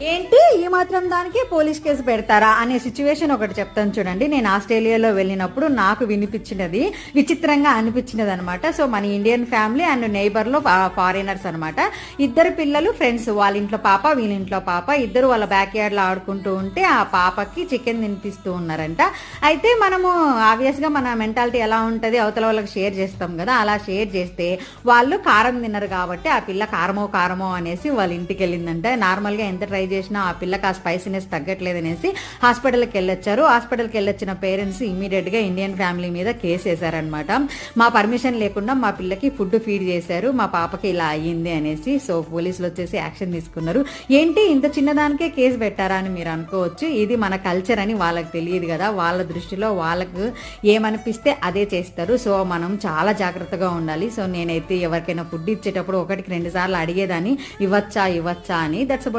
ఏంటి ఈ మాత్రం దానికి పోలీస్ కేసు పెడతారా అనే సిచ్యువేషన్ ఒకటి చెప్తాను చూడండి. నేను ఆస్ట్రేలియాలో వెళ్ళినప్పుడు నాకు వినిపించినది, విచిత్రంగా అనిపించినది అనమాట. సో మన ఇండియన్ ఫ్యామిలీ అండ్ నైబర్ లో ఫారినర్స్ అనమాట. ఇద్దరు పిల్లలు ఫ్రెండ్స్, వాళ్ళ ఇంట్లో పాప వీళ్ళ ఇంట్లో పాప, ఇద్దరు వాళ్ళ బ్యాక్ యార్డ్ లో ఆడుకుంటూ ఉంటే ఆ పాపకి చికెన్ తినిపిస్తూ ఉన్నారంట. అయితే మనము ఆబ్వియస్ గా మన మెంటాలిటీ ఎలా ఉంటది, అవతల వాళ్ళకి షేర్ చేస్తాం కదా, అలా షేర్ చేస్తే వాళ్ళు కారం తిన్నారు కాబట్టి ఆ పిల్ల కారమో అనేసి వాళ్ళ ఇంటికి వెళ్ళిందంట. నార్మల్ గా ఎంత ట్రై చేసినా ఆ పిల్లకి ఆ స్పైసీనెస్ తగ్గట్లేదు అనేసి హాస్పిటల్కి వెళ్ళొచ్చారు. హాస్పిటల్కి వెళ్ళొచ్చిన పేరెంట్స్ ఇమీడియట్ గా ఇండియన్ ఫ్యామిలీ మీద కేసు వేశారనమాట. మా పర్మిషన్ లేకుండా మా పిల్లకి ఫుడ్ ఫీడ్ చేశారు, మా పాపకి ఇలా అయ్యింది అనేసి. సో పోలీసులు వచ్చేసి యాక్షన్ తీసుకున్నారు. ఏంటి ఇంత చిన్నదానికే కేసు పెట్టారా అని మీరు అనుకోవచ్చు. ఇది మన కల్చర్ అని వాళ్ళకి తెలియదు కదా, వాళ్ళ దృష్టిలో వాళ్ళకు ఏమనిపిస్తే అదే చేస్తారు. సో మనం చాలా జాగ్రత్తగా ఉండాలి. సో నేనైతే ఎవరికైనా ఫుడ్ ఇచ్చేటప్పుడు 1-2 సార్లు అడిగేదాన్ని, ఇవ్వచ్చా అని. దట్స్